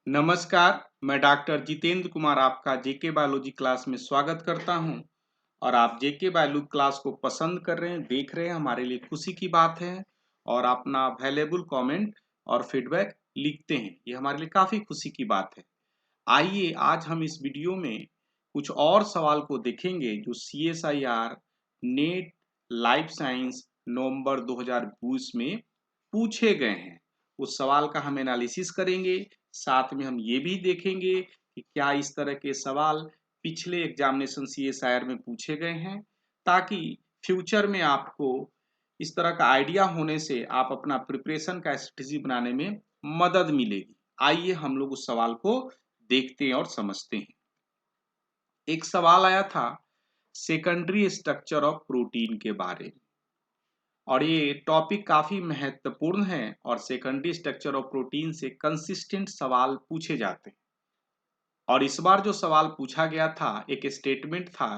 नमस्कार, मैं डॉक्टर जितेंद्र कुमार आपका जेके बायोलॉजी क्लास में स्वागत करता हूं। और आप जेके बायोलॉजी क्लास को पसंद कर रहे हैं, देख रहे हैं, हमारे लिए खुशी की बात है। और अपना वैल्यूएबल कमेंट और फीडबैक लिखते हैं, ये हमारे लिए काफ़ी खुशी की बात है। आइए आज हम इस वीडियो में कुछ और सवाल को देखेंगे जो CSIR नेट लाइफ साइंस नवंबर 2020 में पूछे गए हैं। उस सवाल का हम एनालिसिस करेंगे, साथ में हम ये भी देखेंगे कि क्या इस तरह के सवाल पिछले एग्जामिनेशन CSIR में पूछे गए हैं, ताकि फ्यूचर में आपको इस तरह का आइडिया होने से आप अपना प्रिपरेशन का स्ट्रेटजी बनाने में मदद मिलेगी। आइए हम लोग उस सवाल को देखते हैं और समझते हैं। एक सवाल आया था सेकेंडरी स्ट्रक्चर ऑफ प्रोटीन के बारे में, और ये टॉपिक काफी महत्वपूर्ण है और सेकेंडरी स्ट्रक्चर ऑफ प्रोटीन से कंसिस्टेंट सवाल पूछे जाते हैं। और इस बार जो सवाल पूछा गया था, एक स्टेटमेंट था,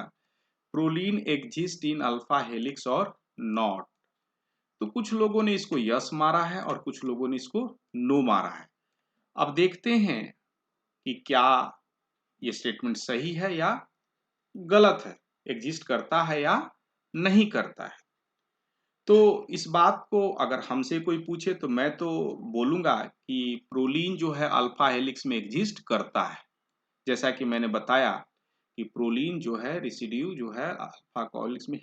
proline exist in alpha helix और नॉट। तो कुछ लोगों ने इसको यस मारा है और कुछ लोगों ने इसको नो मारा है। अब देखते हैं कि क्या ये स्टेटमेंट सही है या गलत है, एग्जिस्ट करता है या नहीं करता है। तो इस बात को अगर हमसे कोई पूछे तो मैं तो बोलूंगा कि प्रोलीन जो है अल्फा हेलिक्स में एग्जिस्ट करता है। जैसा कि मैंने बताया कि प्रोलीन जो है रेसिड्यू जो है अल्फा हेलिक्स में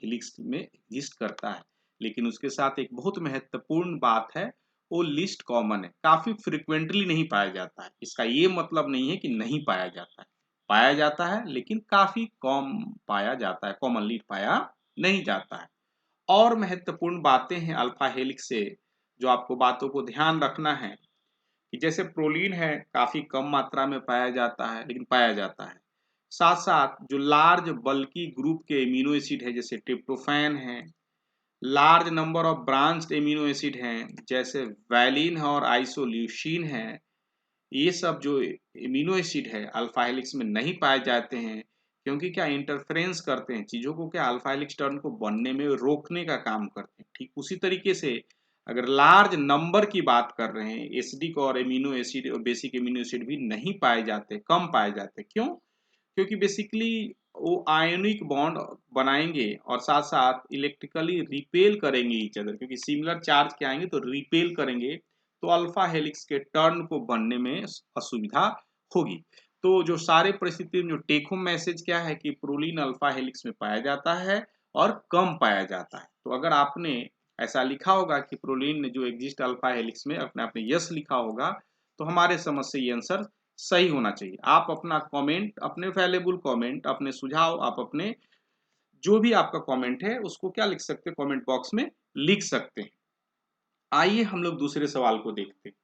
एग्जिस्ट करता है, लेकिन उसके साथ एक बहुत महत्वपूर्ण बात है, वो लिस्ट कॉमन है, काफी फ्रिक्वेंटली नहीं पाया जाता है। इसका ये मतलब नहीं है कि नहीं पाया जाता है, पाया जाता है लेकिन काफी कम पाया जाता है, कॉमनली पाया नहीं जाता है। और महत्वपूर्ण बातें हैं अल्फा हेलिक्स से, जो आपको बातों को ध्यान रखना है कि जैसे प्रोलीन है काफी कम मात्रा में पाया जाता है, लेकिन पाया जाता है। साथ साथ जो लार्ज बल्की ग्रुप के एमिनो एसिड है जैसे ट्रिप्टोफैन है, large number of branched amino acid हैं जैसे वैलिन है और आइसोल्यूसिन है, ये सब जो एमिनो एसिड है अल्फा हेलिक्स में नहीं पाए जाते हैं, क्योंकि क्या इंटरफेरेंस करते हैं चीजों को, क्या अल्फा हेलिक्स टर्न को बनने में रोकने का काम करते हैं। ठीक उसी तरीके से अगर लार्ज नंबर की बात कर रहे हैं, एसिडिक और एमिनो एसिड और बेसिक एमिनो एसिड भी नहीं पाए जाते, कम पाए जाते। क्यों? क्योंकि बेसिकली वो आयनिक बॉन्ड बनाएंगे और साथ साथ इलेक्ट्रिकली रिपेल करेंगे ईच अदर, क्योंकि सिमिलर चार्ज के आएंगे तो रिपेल करेंगे, तो अल्फा हेलिक्स के टर्न को बनने में असुविधा होगी। तो जो सारे परिस्थिति में जो टेक होम मैसेज क्या है कि प्रोलीन अल्फा हेलिक्स में पाया जाता है और कम पाया जाता है। तो अगर आपने ऐसा लिखा होगा कि प्रोलीन जो एग्जिस्ट अल्फा हेलिक्स में, अपने आपने यस लिखा होगा, तो हमारे समझ से ये आंसर सही होना चाहिए। आप अपना कमेंट, अपने वैल्यूएबल कमेंट, अपने सुझाव, आप अपने जो भी आपका कमेंट है उसको क्या लिख सकते हैं, कमेंट बॉक्स में लिख सकते हैं। आइए हम लोग दूसरे सवाल को देखते हैं,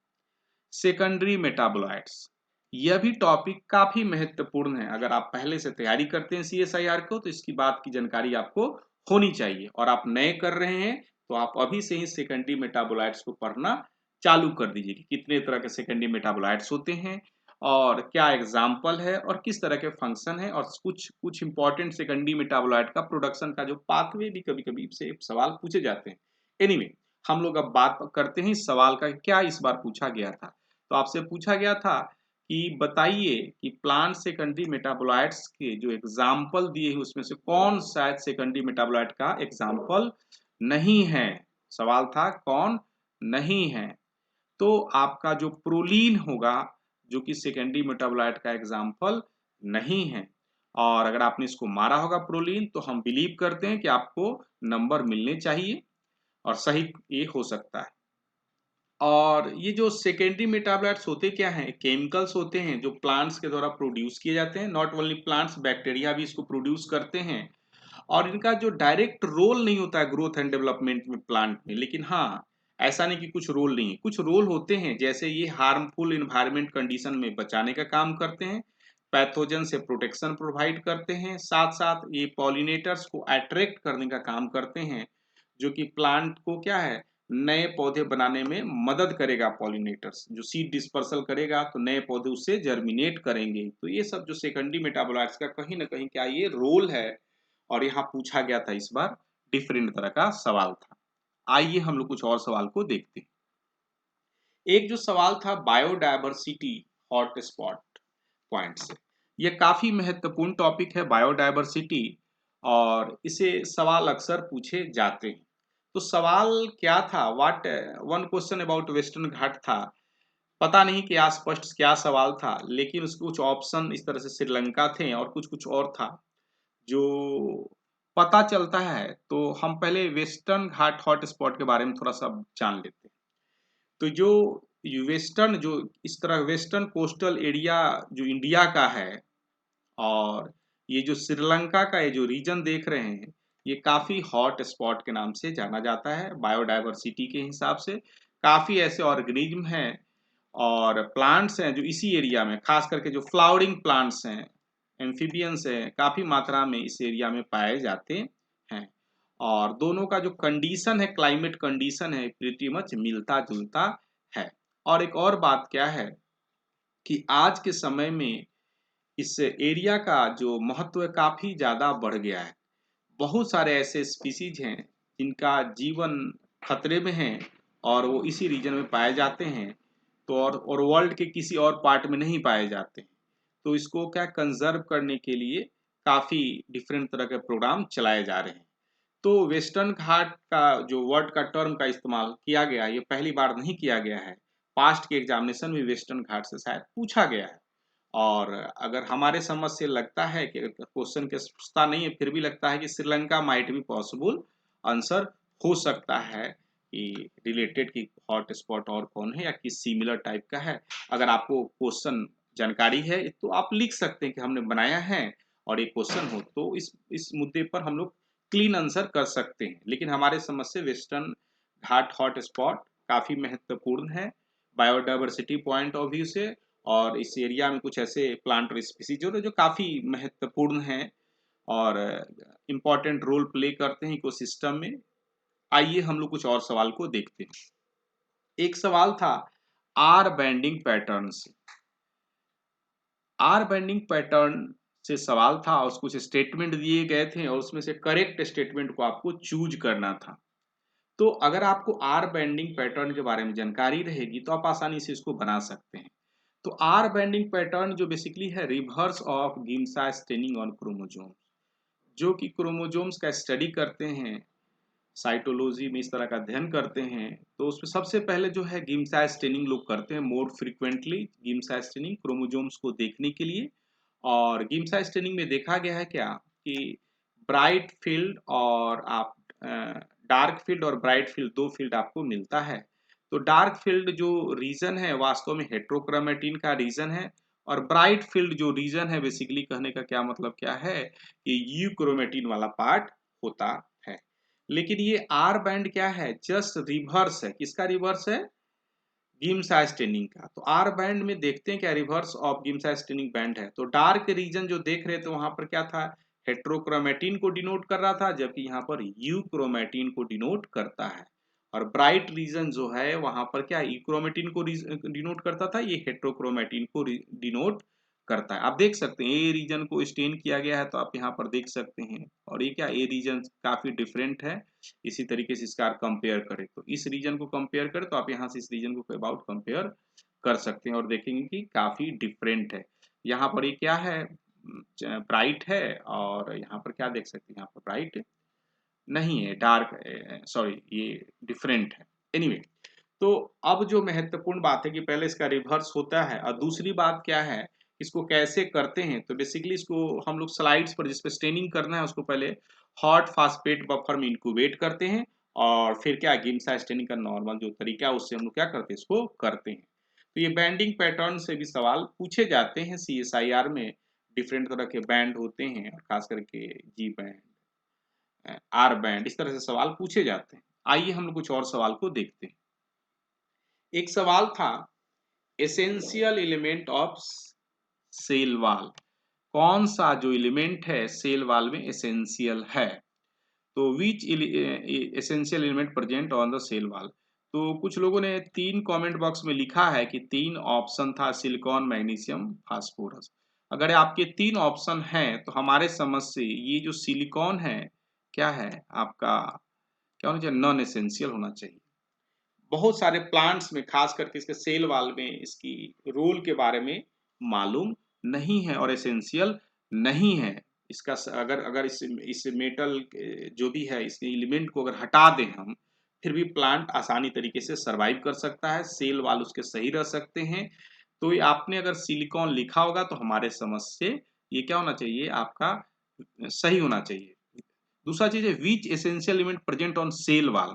सेकेंडरी मेटाबोलाइट्स। यह भी टॉपिक काफी महत्वपूर्ण है। अगर आप पहले से तैयारी करते हैं CSIR को तो इसकी बात की जानकारी आपको होनी चाहिए, और आप नए कर रहे हैं तो आप अभी से ही सेकेंडरी मेटाबोलाइट्स को पढ़ना चालू कर दीजिए कि कितने तरह के सेकेंडरी मेटाबोलाइट्स होते हैं और क्या एग्जाम्पल है और किस तरह के फंक्शन है, और कुछ कुछ इंपॉर्टेंट सेकेंडरी मेटाबोलाइट का प्रोडक्शन का जो पाथवे भी कभी कभी से सवाल पूछे जाते हैं। एनीवे, हम लोग अब बात करते हैं इस सवाल का, क्या इस बार पूछा गया था। तो आपसे पूछा गया था कि बताइए कि प्लांट सेकेंडरी मेटाबोलाइट्स के जो एग्जाम्पल दिए हैं उसमें से कौन शायद सेकेंडरी मेटाबोलाइट का एग्जाम्पल नहीं है। सवाल था कौन नहीं है। तो आपका जो प्रोलीन होगा, जो कि सेकेंडरी मेटाबोलाइट का एग्जाम्पल नहीं है। और अगर आपने इसको मारा होगा प्रोलीन, तो हम बिलीव करते हैं कि आपको नंबर मिलने चाहिए और सही ये हो सकता है। और ये जो सेकेंडरी मेटाबोलाइट्स होते क्या हैं, केमिकल्स होते हैं जो प्लांट्स के द्वारा प्रोड्यूस किए जाते हैं। नॉट ओनली प्लांट्स, बैक्टीरिया भी इसको प्रोड्यूस करते हैं। और इनका जो डायरेक्ट रोल नहीं होता है ग्रोथ एंड डेवलपमेंट में प्लांट में, लेकिन हाँ, ऐसा नहीं कि कुछ रोल नहीं है, कुछ रोल होते हैं। जैसे ये हार्मफुल इन्वायरमेंट कंडीशन में बचाने का काम करते हैं, पैथोजन से प्रोटेक्शन प्रोवाइड करते हैं, साथ साथ ये पॉलिनेटर्स को अट्रैक्ट करने का काम करते हैं, जो कि प्लांट को क्या है, नए पौधे बनाने में मदद करेगा। पॉलिनेटर्स जो सीड डिस्पर्सल करेगा तो नए पौधे उससे जर्मिनेट करेंगे। तो ये सब जो सेकेंडरी मेटाबोलाइट्स का कहीं ना कहीं क्या ये रोल है, और यहाँ पूछा गया था इस बार, डिफरेंट तरह का सवाल था। आइए हम लोग कुछ और सवाल को देखते हैं। एक जो सवाल था बायोडायवर्सिटी हॉट स्पॉट पॉइंट से। ये काफी महत्वपूर्ण टॉपिक है बायोडायवर्सिटी, और इसे सवाल अक्सर पूछे जाते हैं। तो सवाल क्या था, what one question about western Ghat था। पता नहीं कि स्पष्ट क्या सवाल था, लेकिन उसके कुछ ऑप्शन इस तरह से श्रीलंका थे और कुछ कुछ और था जो पता चलता है। तो हम पहले वेस्टर्न घाट हॉट स्पॉट के बारे में थोड़ा सा जान लेते हैं। तो जो वेस्टर्न, जो इस तरह वेस्टर्न कोस्टल एरिया जो इंडिया का है, और ये जो श्रीलंका का ये जो रीजन देख रहे हैं, ये काफी हॉट स्पॉट के नाम से जाना जाता है। बायोडायवर्सिटी के हिसाब से काफी ऐसे ऑर्गेनिज्म हैं और प्लांट्स हैं जो इसी एरिया में, खास करके जो फ्लावरिंग प्लांट्स हैं, एम्फीबियंस हैं, काफी मात्रा में इस एरिया में पाए जाते हैं। और दोनों का जो कंडीशन है, क्लाइमेट कंडीशन है, प्रीटी मच मिलता जुलता है। और एक और बात क्या है कि आज के समय में इस एरिया का जो महत्व है काफी ज्यादा बढ़ गया है। बहुत सारे ऐसे स्पीसीज हैं जिनका जीवन खतरे में है और वो इसी रीजन में पाए जाते हैं। तो और वर्ल्ड के किसी और पार्ट में नहीं पाए जाते हैं। तो इसको क्या कंजर्व करने के लिए काफी डिफरेंट तरह के प्रोग्राम चलाए जा रहे हैं। तो वेस्टर्न घाट का जो वर्ड का टर्म का इस्तेमाल किया गया, ये पहली बार नहीं किया गया है। पास्ट के एग्जामिनेशन में वेस्टर्न घाट से शायद पूछा गया है। और अगर हमारे समझ से लगता है कि क्वेश्चन के स्पष्टता नहीं है, फिर भी लगता है कि श्रीलंका माइट भी पॉसिबल आंसर हो सकता है कि रिलेटेड की हॉट स्पॉट और कौन है या किस सिमिलर टाइप का है। अगर आपको क्वेश्चन जानकारी है तो आप लिख सकते हैं कि हमने बनाया है और एक क्वेश्चन हो, तो इस मुद्दे पर हम लोग क्लीन आंसर कर सकते हैं। लेकिन हमारे समझ से वेस्टर्न घाट हॉट स्पॉट काफी महत्वपूर्ण है बायोडाइवर्सिटी पॉइंट ऑफ व्यू से। और इस एरिया में कुछ ऐसे प्लांट और स्पीसीज जो काफी महत्वपूर्ण हैं और इम्पोर्टेंट रोल प्ले करते हैं इकोसिस्टम में। आइए हम लोग कुछ और सवाल को देखते हैं। एक सवाल था आर बैंडिंग पैटर्न से। आर बैंडिंग पैटर्न से सवाल था और कुछ स्टेटमेंट दिए गए थे और उसमें से करेक्ट स्टेटमेंट को आपको चूज करना था। तो अगर आपको आर बैंडिंग पैटर्न के बारे में जानकारी रहेगी तो आप आसानी से इसको बना सकते हैं। तो आर बैंडिंग पैटर्न जो बेसिकली है reverse of Giemsa staining on chromosome, जो कि क्रोमोजोम्स का स्टडी करते हैं, साइटोलॉजी में इस तरह का अध्ययन करते हैं। तो उसमें सबसे पहले जो है गिम्सा स्टेनिंग लोग करते हैं मोर फ्रिक्वेंटली, गिम्सा स्टेनिंग क्रोमोजोम्स को देखने के लिए। और गिम्सा स्टेनिंग में देखा गया है क्या कि ब्राइट फील्ड और आप डार्क फील्ड और ब्राइट फील्ड, दो फील्ड आपको मिलता है। तो डार्क फील्ड जो रीजन है वास्तव में हेट्रोक्रोमेटिन का रीजन है, और ब्राइट फील्ड जो रीजन है बेसिकली कहने का क्या मतलब क्या है कि यूक्रोमेटिन वाला पार्ट होता है। लेकिन ये आर बैंड क्या है, जस्ट रिवर्स है। किसका रिवर्स है? गिम्सा स्टेनिंग का। तो आर बैंड में देखते हैं क्या reverse of Giemsa staining band है। तो डार्क रीजन जो देख रहे थे वहां पर क्या था, हेट्रोक्रोमेटिन को डिनोट कर रहा था, जबकि यहाँ पर यूक्रोमेटिन को डिनोट करता है। और ब्राइट रीजन जो है वहां पर क्या यूक्रोमेटिन को डिनोट करता था, ये हेट्रोक्रोमेटिन को डिनोट करता है। आप देख सकते हैं ए रीजन को स्टेन किया गया है, तो आप यहाँ पर देख सकते हैं। और ये क्या, ए रीजन काफी डिफरेंट है। इसी तरीके से इसका कंपेयर करें तो इस रीजन को कंपेयर करें तो आप यहाँ से इस रीजन को अबाउट कंपेयर कर सकते हैं और देखेंगे कि काफी डिफरेंट है। यहाँ पर ये क्या है, ब्राइट है, और यहाँ पर क्या देख सकते हैं, यहाँ पर ब्राइट नहीं है, डार्क, सॉरी ये डिफरेंट है। एनीवे तो अब जो महत्वपूर्ण बात है कि पहले इसका रिवर्स होता है, और दूसरी बात क्या है इसको कैसे करते हैं। तो बेसिकली इसको हम लोग स्लाइड्स पर जिस पे स्टेनिंग करना है उसको पहले हॉट फास्फेट बफर में इंक्यूबेट करते हैं, और फिर क्या गिम्सा स्टेनिंग का नॉर्मल जो तरीका है उससे हम लोग क्या करते हैं, इसको करते हैं। तो ये बैंडिंग पैटर्न से भी सवाल पूछे जाते हैं CSIR में। डिफरेंट तरह के बैंड होते हैं, और खास करके जी बैंड, आर बैंड, इस तरह से सवाल पूछे जाते हैं। आइए हम लोग कुछ और सवाल को देखते हैं। एक सवाल था essential element of cell wall. कौन सा जो एलिमेंट है सेल वॉल में एसेंशियल है। तो which essential element present on the cell wall. तो कुछ लोगों ने तीन कमेंट बॉक्स में लिखा है कि तीन ऑप्शन था, सिलिकॉन, मैग्नीशियम, फास्फोरस। अगर आपके तीन ऑप्शन हैं तो हमारे समझ से ये जो सिलिकॉन है क्या है आपका, क्या होना चाहिए, नॉन एसेंशियल होना चाहिए। बहुत सारे प्लांट्स में खास करके इसके सेल वॉल में इसकी रोल के बारे में मालूम नहीं है और एसेंशियल नहीं है। इसका अगर अगर इस मेटल जो भी है इस एलिमेंट को अगर हटा दें हम, फिर भी प्लांट आसानी तरीके से सरवाइव कर सकता है, सेल वॉल उसके सही रह सकते हैं। तो ये आपने अगर सिलिकॉन लिखा होगा तो हमारे समझ से ये क्या होना चाहिए, आपका सही होना चाहिए। दूसरा चीज है which essential element present on cell wall.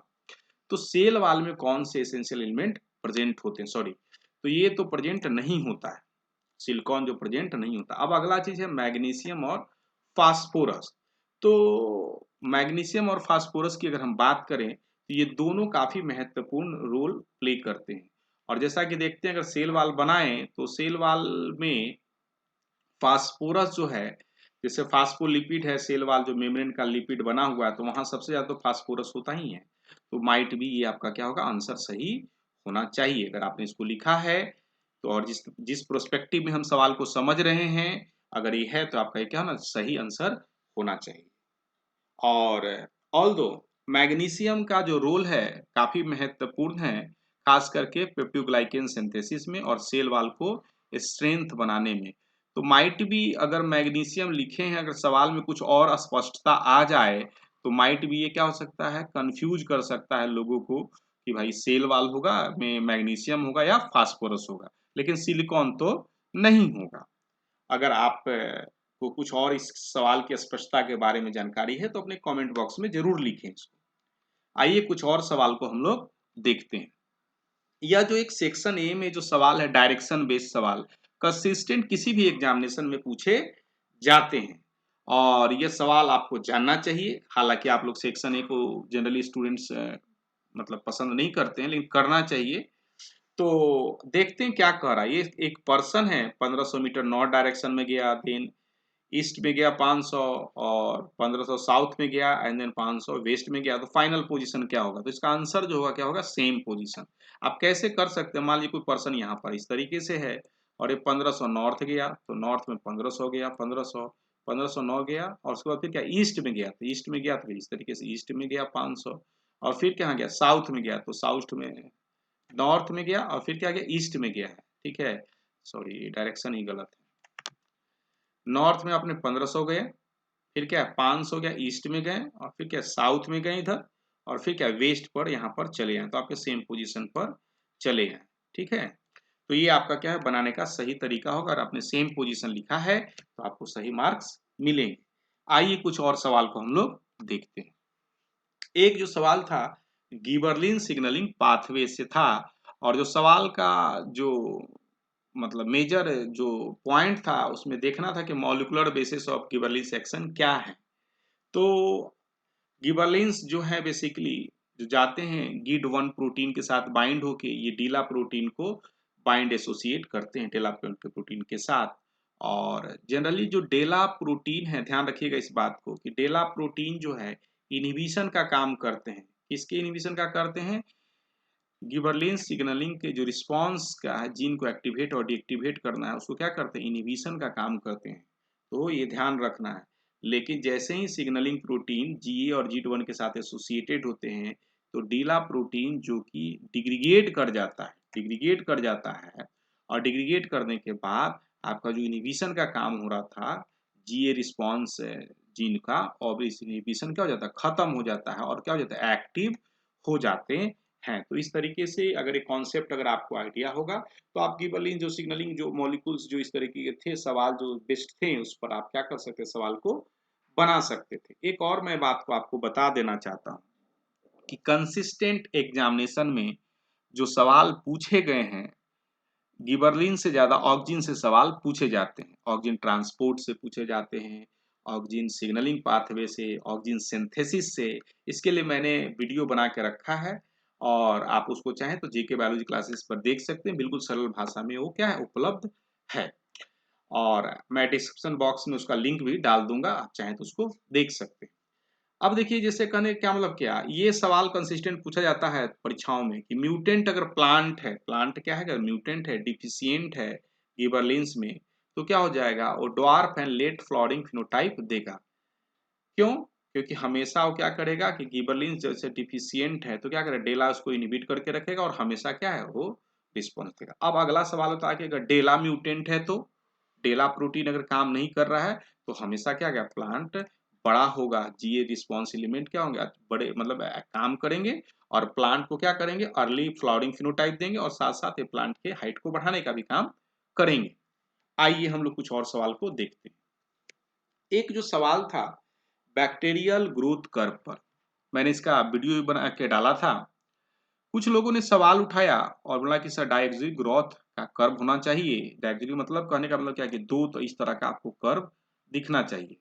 तो सेल वॉल में कौन से एसेंशियल एलिमेंट प्रेजेंट होते हैं, सॉरी, तो ये तो प्रेजेंट नहीं होता है, सिलिकॉन जो प्रेजेंट नहीं होता। अब अगला चीज है मैग्नीशियम और फास्फोरस। तो मैग्नीशियम और फास्फोरस की अगर हम बात करें तो ये दोनों काफी महत्वपूर्ण रोल प्ले करते हैं। और जैसा कि देखते हैं अगर सेल वॉल बनाएं तो सेल वॉल में फास्फोरस जो है, जैसे फास्फोलिपिड है सेल वॉल जो मेम्ब्रेन का लिपिड बना हुआ है, तो वहां सबसे ज्यादा तो फास्फोरस होता ही है। तो माइट भी ये आपका क्या होगा, आंसर सही होना चाहिए अगर आपने इसको लिखा है तो। और जिस जिस प्रोस्पेक्टिव में हम सवाल को समझ रहे हैं, अगर ये है तो आपका ये क्या होना, सही आंसर होना चाहिए। और ऑल्दो मैग्नीशियम का जो रोल है काफी महत्वपूर्ण है, खास करके पेप्टोग्लाइकेन सिंथेसिस में और सेल वॉल को स्ट्रेंथ बनाने में। तो माइट भी अगर मैग्नीशियम लिखे हैं, अगर सवाल में कुछ और स्पष्टता आ जाए तो माइट भी ये क्या हो सकता है, कंफ्यूज कर सकता है लोगों को कि भाई सेल वॉल होगा में मैग्नीशियम होगा या फास्फोरस होगा, लेकिन सिलिकॉन तो नहीं होगा। अगर आप को कुछ और इस सवाल की स्पष्टता के बारे में जानकारी है तो अपने कमेंट बॉक्स में जरूर लिखें इसको। आइए कुछ और सवाल को हम लोग देखते हैं। यह जो एक सेक्शन ए में जो सवाल है डायरेक्शन बेस्ड सवाल, कंसिस्टेंट किसी भी एग्जामिनेशन में पूछे जाते हैं और यह सवाल आपको जानना चाहिए। हालांकि आप लोग सेक्शन ए को जनरली स्टूडेंट्स मतलब पसंद नहीं करते हैं, लेकिन करना चाहिए। तो देखते हैं क्या कह रहा है। ये एक पर्सन है 1500 मीटर नॉर्थ डायरेक्शन में गया, देन ईस्ट में गया 500, और 1500 साउथ में गया एंड देन 500 वेस्ट में गया। तो फाइनल पोजीशन क्या होगा, तो इसका आंसर जो होगा क्या होगा, सेम पोजीशन। आप कैसे कर सकते हैं, मान लीजिए कोई पर्सन यहाँ पर इस तरीके से है और ये 1500 नॉर्थ गया तो नॉर्थ में 1500 गया, 1509 गया, और उसके बाद फिर क्या ईस्ट में गया, तो ईस्ट में गया तो फिर इस तरीके से ईस्ट में गया 500, और फिर कहाँ गया साउथ में गया, तो साउथ में नॉर्थ में गया, और फिर क्या गया ईस्ट में गया है। ठीक है, सॉरी डायरेक्शन ही गलत है। नॉर्थ में आपने 1500 गए, फिर क्या 500 गया ईस्ट में गए, और फिर क्या साउथ में गए इधर, और फिर क्या वेस्ट पर यहाँ पर चले जाए, तो आपके सेम पोजीशन पर चले जाए। ठीक है, तो ये आपका क्या है बनाने का सही तरीका होगा। अगर आपने सेम पोजीशन लिखा है तो आपको सही मार्क्स मिलेंगे। आइए कुछ और सवाल को हम लोग देखते हैं। एक जो सवाल था गिबरलिन सिग्नलिंग पाथवे से था, और जो सवाल का जो मतलब मेजर जो पॉइंट था उसमें देखना था कि molecular basis of gibberellin section क्या है। तो गिबरलिन्स जो है बेसिकली जो जाते हैं गिड वन प्रोटीन के साथ बाइंड होके ये डीला प्रोटीन को बाइंड एसोसिएट करते हैं डेला प्रोटीन के साथ। और जनरली जो डेला प्रोटीन है, ध्यान रखिएगा इस बात को कि डेला प्रोटीन जो है इनहिबिशन का काम करते हैं। किसके इनहिबिशन का करते हैं, गिबरलिन सिग्नलिंग के जो रिस्पॉन्स का है, जीन को एक्टिवेट और डीएक्टिवेट करना है, उसको क्या करते हैं, इनहिबिशन का काम करते हैं। तो ये ध्यान रखना है। लेकिन जैसे ही सिग्नलिंग प्रोटीन जीए और जी1 के साथ एसोसिएटेड होते हैं तो डीला प्रोटीन जो कि डिग्रीगेट कर जाता है, डिग्रीगेट कर जाता है, और डिग्रीगेट करने के बाद आपका जो इनहिबिशन का काम हो रहा था जीए रिस्पॉन्स जीन का, और इस इनहिबिशन क्या हो जाता है, खत्म हो जाता है, और क्या हो जाता है, एक्टिव हो जाते हैं। तो इस तरीके से अगर एक कॉन्सेप्ट अगर आपको आइडिया होगा तो आप गिबरलिन जो सिग्नलिंग जो मॉलिक्यूल्स जो इस तरीके के थे, सवाल जो बेस्ट थे उस पर आप क्या कर सकते सवाल को बना सकते थे। एक और मैं बात को आपको बता देना चाहता हूँ कि कंसिस्टेंट एग्जामिनेशन में जो सवाल पूछे गए हैं, गिबरलिन से ज्यादा ऑक्जिन से सवाल पूछे जाते हैं। ऑक्जिन ट्रांसपोर्ट से पूछे जाते हैं, ऑक्जिन सिग्नलिंग पाथवे से, ऑक्जिन सिंथेसिस से। इसके लिए मैंने वीडियो बना के रखा है और आप उसको चाहें तो जीके बायोलॉजी क्लासेस पर देख सकते हैं, बिल्कुल सरल भाषा में वो क्या है उपलब्ध है। और मैं डिस्क्रिप्शन बॉक्स में उसका लिंक भी डाल दूंगा, आप चाहें तो उसको देख सकते हैं। अब देखिए जैसे कहने क्या मतलब, क्या ये सवाल कंसिस्टेंट पूछा जाता है परीक्षाओं में कि म्यूटेंट अगर प्लांट है, प्लांट क्या है, अगर म्यूटेंट है, डिफिशियंट है गिबरलिंस में, तो क्या हो जाएगा, वो dwarf and let flowering phenotype देगा। क्यों, क्योंकि हमेशा वो क्या करेगा कि गिबरलिंस जैसे डिफिशियंट है तो क्या करेगा, डेला उसको इनहिबिट करके रखेगा और हमेशा क्या है वो रिस्पॉन्स देगा। अब अगला सवाल होता है कि अगर डेला म्यूटेंट है तो डेला प्रोटीन अगर काम नहीं कर रहा है तो हमेशा क्या क्या प्लांट बड़ा होगा, जीए रिस्पॉन्स एलिमेंट क्या होंगे, बड़े मतलब काम करेंगे और प्लांट को क्या करेंगे, अर्ली फ्लावरिंग फिनोटाइप देंगे और साथ साथ ये प्लांट के हाइट को बढ़ाने का भी काम करेंगे। आइए हम लोग कुछ और सवाल को देखते हैं। एक जो सवाल था बैक्टीरियल ग्रोथ कर्व पर, मैंने इसका वीडियो भी बना के डाला था। कुछ लोगों ने सवाल उठाया और बोला कि सर डायगोनल ग्रोथ का कर्व होना चाहिए। डायगोनल मतलब कहने का मतलब क्या कि दो तो इस तरह का आपको कर्व दिखना चाहिए।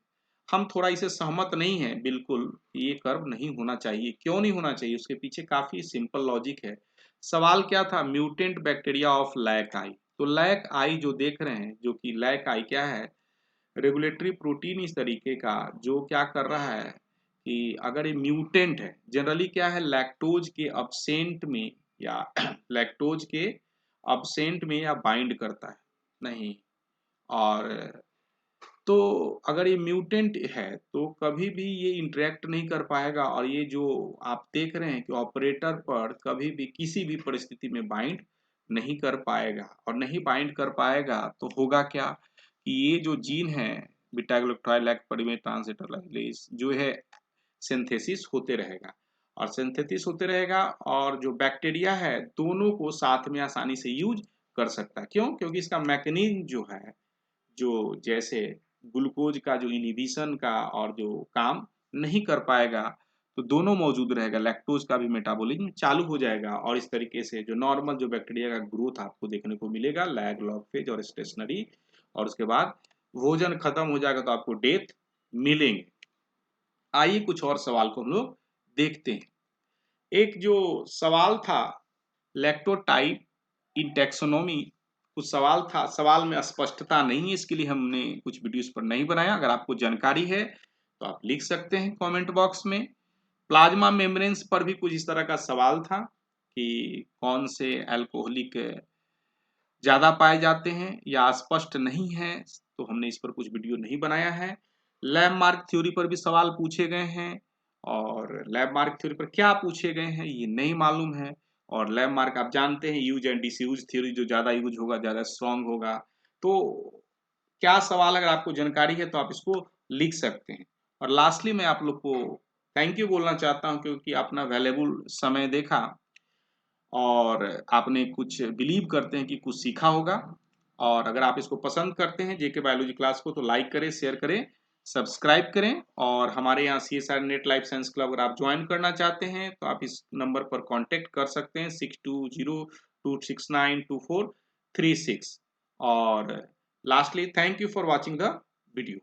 हम थोड़ा इसे सहमत नहीं है बिल्कुल, ये कर्व नहीं होना चाहिए। क्यों नहीं होना चाहिए, उसके पीछे काफी सिंपल लॉजिक है। सवाल क्या था, म्यूटेंट बैक्टीरिया ऑफ लैक आई। तो लैक आई जो देख रहे हैं, जो कि लैक आई क्या है, रेगुलेटरी प्रोटीन इस तरीके का जो क्या कर रहा है कि अगर ये म्यूटेंट है, जनरली क्या है लैक्टोज के अब्सेंट में या लैक्टोज के अब्सेंट में या बाइंड करता है नहीं, और तो अगर ये म्यूटेंट है तो कभी भी ये इंटरेक्ट नहीं कर पाएगा और ये जो आप देख रहे हैं कि ऑपरेटर पर कभी भी किसी भी परिस्थिति में बाइंड नहीं कर पाएगा, और नहीं बाइंड कर पाएगा तो होगा क्या कि ये जो जीन है बीटा ग्लूटाइल लैक परिमेय ट्रांसलेटराइलेज जो है सिंथेसिस होते रहेगा, और सिंथेसिस होते रहेगा और जो बैक्टीरिया है दोनों को साथ में आसानी से यूज कर सकता है। क्यों? क्योंकि इसका मैकेनिज्म जो है, जो जैसे ग्लूकोज का जो इनहिबिशन का और जो काम नहीं कर पाएगा तो दोनों मौजूद रहेगा, लैक्टोज का भी मेटाबॉलिज्म चालू हो जाएगा और इस तरीके से जो नॉर्मल जो बैक्टीरिया का ग्रोथ आपको देखने को मिलेगा, लैग लॉग फेज और स्टेशनरी, और उसके बाद भोजन खत्म हो जाएगा तो आपको डेथ मिलेंगे। आइए कुछ और सवाल को हम लोग देखते हैं। एक जो सवाल था लैक्टोटाइप इन टैक्सोनॉमी, कुछ सवाल था, सवाल में स्पष्टता नहीं है, इसके लिए हमने कुछ वीडियोस पर नहीं बनाया। अगर आपको जानकारी है तो आप लिख सकते हैं कमेंट बॉक्स में। प्लाज्मा मेम्ब्रेन्स पर भी कुछ इस तरह का सवाल था कि कौन से अल्कोहलिक ज्यादा पाए जाते हैं या स्पष्ट नहीं है, तो हमने इस पर कुछ वीडियो नहीं बनाया है। लैंडमार्क थ्योरी पर भी सवाल पूछे गए हैं और लैंडमार्क थ्योरी पर क्या पूछे गए हैं ये नहीं मालूम है। और लैंडमार्क आप जानते हैं यूज एंड डिसयूज थ्योरी, जो ज्यादा यूज होगा ज्यादा स्ट्रांग होगा। तो क्या सवाल अगर आपको जानकारी है तो आप इसको लिख सकते हैं। और लास्टली मैं आप लोग को थैंक यू बोलना चाहता हूं क्योंकि अपना वैल्यूएबल समय देखा और आपने कुछ बिलीव करते हैं कि कुछ सीखा होगा। और अगर आप इसको पसंद करते हैं जेके बायोलॉजी क्लास को तो लाइक करें, शेयर करें, सब्सक्राइब करें। और हमारे यहाँ CSR net life science club अगर आप ज्वाइन करना चाहते हैं तो आप इस नंबर पर कांटेक्ट कर सकते हैं 6202692436। और lastly thank you for watching the video.